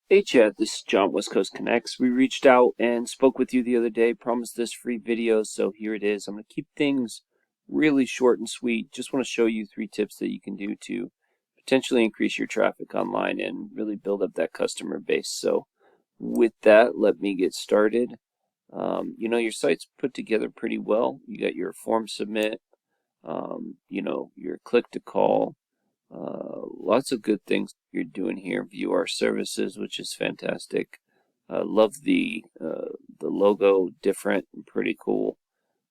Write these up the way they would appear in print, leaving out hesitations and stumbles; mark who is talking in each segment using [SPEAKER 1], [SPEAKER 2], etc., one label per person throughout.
[SPEAKER 1] Hey Chad, this is John, West Coast Connects. We reached out and spoke with you the other day, promised this free video, so here it is. I'm going to keep things really short and sweet. Just want to show you 3 tips that you can do to potentially increase your traffic online and really build up that customer base. So with that, let me get started. Your site's put together pretty well. You got your form submit, your click to call, lots of good things you're doing here. View our services, which is fantastic. Love the logo, different and pretty cool.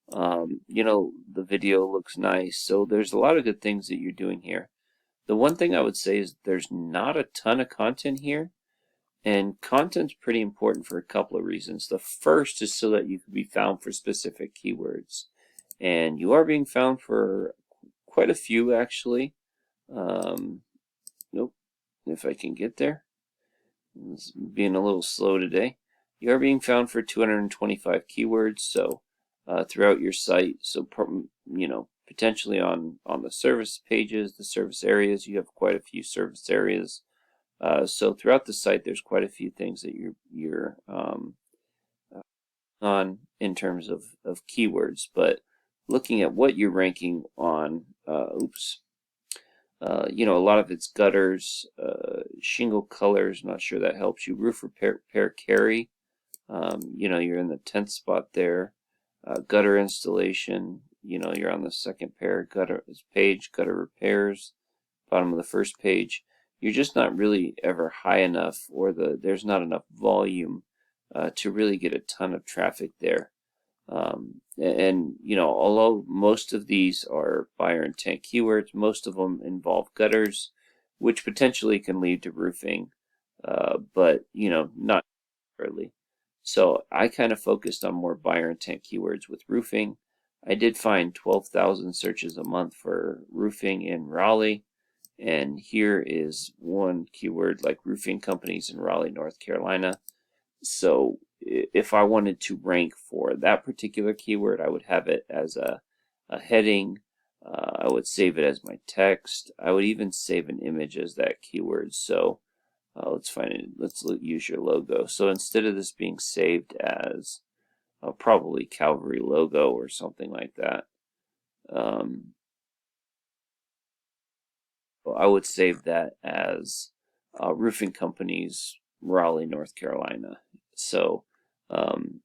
[SPEAKER 1] The video looks nice. So there's a lot of good things that you're doing here. The one thing I would say is there's not a ton of content here, and content's pretty important for a couple of reasons. The first is so that you can be found for specific keywords, and you are being found for quite a few actually. Nope, if I can get there. It's being a little slow today. You are being found for 225 keywords, so throughout your site. So potentially on the service pages, the service areas, you have quite a few service areas. So throughout the site, there's quite a few things that you're on in terms of keywords. But looking at what you're ranking on, a lot of it's gutters, shingle colors. Not sure that helps you. Roof repair carry. You're in the 10th spot there. Gutter installation. You're on the second page. Gutter repairs. Bottom of the first page. You're just not really ever high enough, or there's not enough volume to really get a ton of traffic there. Although most of these are buyer intent keywords, most of them involve gutters, which potentially can lead to roofing, but not necessarily. So I kind of focused on more buyer intent keywords with roofing. I did find 12,000 searches a month for roofing in Raleigh, and here is one keyword like roofing companies in Raleigh, North Carolina. So if I wanted to rank for that particular keyword, I would have it as a heading. I would save it as my text. I would even save an image as that keyword. So let's find it. Let's use your logo. So instead of this being saved as probably Cavalry logo or something like that, I would save that as roofing companies, Raleigh, North Carolina. So um,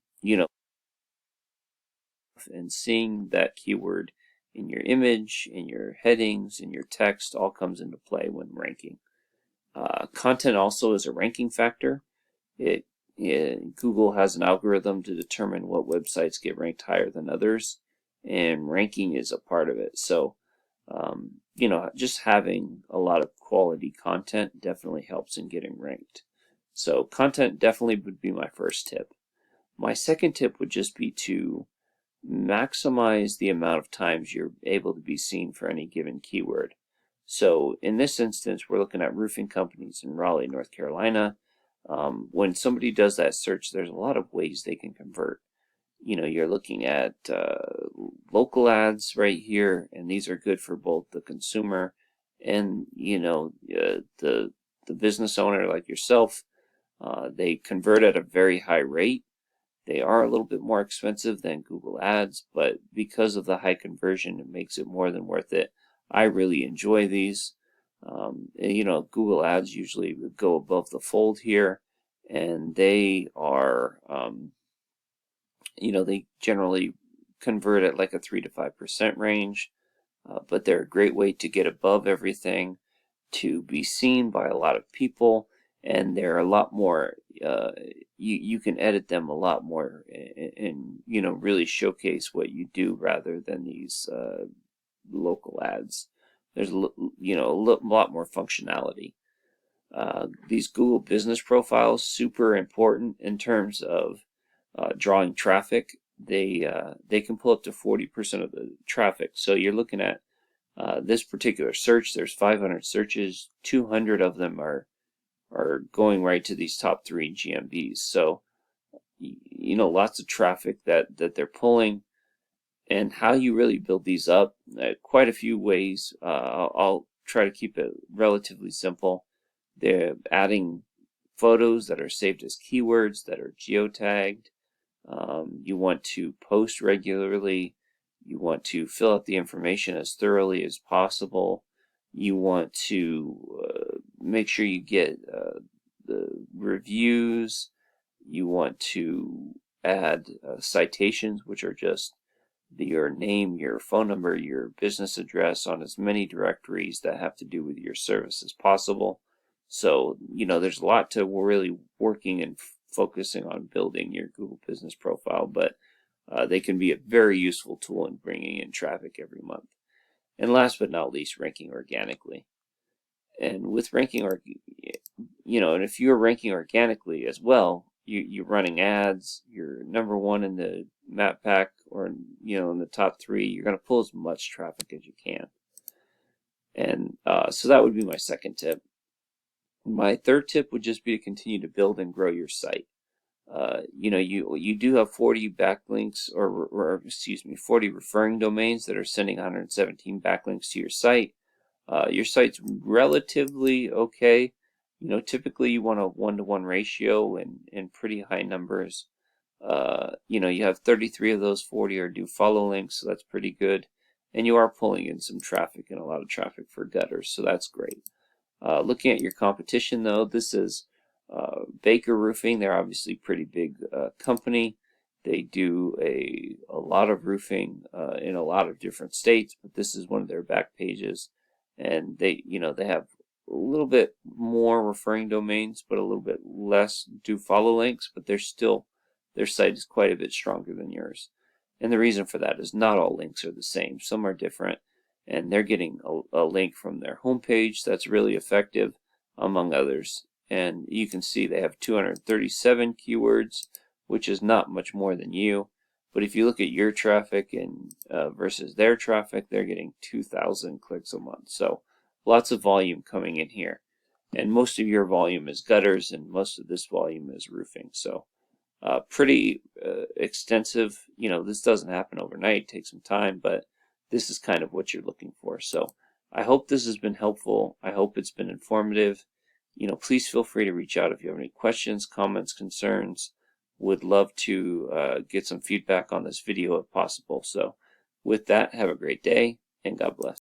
[SPEAKER 1] and seeing that keyword in your image, in your headings, in your text all comes into play when ranking. Content also is a ranking factor. Google has an algorithm to determine what websites get ranked higher than others, and ranking is a part of it. So, just having a lot of quality content definitely helps in getting ranked. So content definitely would be my first tip. My second tip would just be to maximize the amount of times you're able to be seen for any given keyword. So in this instance, we're looking at roofing companies in Raleigh, North Carolina. When somebody does that search, there's a lot of ways they can convert. You're looking at local ads right here, and these are good for both the consumer and the business owner like yourself. They convert at a very high rate. They are a little bit more expensive than Google Ads, but because of the high conversion, it makes it more than worth it. I really enjoy these. Google Ads usually would go above the fold here, and they are, they generally convert at like a 3 to 5% range, but they're a great way to get above everything, to be seen by a lot of people, and they're a lot more you can edit them a lot more and really showcase what you do rather than these local ads. There's a lot more functionality. These Google business profiles, super important in terms of drawing traffic. They can pull up to 40% of the traffic. So you're looking at this particular search. There's 500 searches. 200 of them are going right to these top 3 GMBs. So lots of traffic that they're pulling. And how you really build these up, quite a few ways. I'll try to keep it relatively simple. They're adding photos that are saved as keywords that are geotagged. You want to post regularly. You want to fill out the information as thoroughly as possible. You want to make sure you get the reviews. You want to add citations, which are just your name, your phone number, your business address on as many directories that have to do with your service as possible. So, there's a lot to really working and focusing on building your Google business profile, but they can be a very useful tool in bringing in traffic every month. And last but not least, ranking organically. And with ranking, and if you're ranking organically as well, you're running ads, you're #1 in the map pack, or in the top 3, you're going to pull as much traffic as you can. And so that would be my second tip. My third tip would just be to continue to build and grow your site. You do have 40 backlinks, or excuse me, 40 referring domains that are sending 117 backlinks to your site. Your site's relatively okay. Typically you want a 1-to-1 ratio and pretty high numbers. You have 33 of those 40 are do follow links, so that's pretty good. And you are pulling in some traffic and a lot of traffic for gutters, so that's great. Looking at your competition, though, this is Baker Roofing. They're obviously a pretty big company. They do a lot of roofing in a lot of different states, but this is one of their back pages. And they have a little bit more referring domains, but a little bit less do follow links, but their site is quite a bit stronger than yours. And the reason for that is not all links are the same. Some are different, and they're getting a link from their homepage that's really effective, among others. And you can see they have 237 keywords, which is not much more than you. But if you look at your traffic and versus their traffic, they're getting 2,000 clicks a month. So lots of volume coming in here. And most of your volume is gutters, and most of this volume is roofing. So pretty extensive. This doesn't happen overnight. It takes some time, but this is kind of what you're looking for. So I hope this has been helpful. I hope it's been informative. Please feel free to reach out if you have any questions, comments, concerns. Would love to get some feedback on this video if possible. So with that, have a great day, and God bless.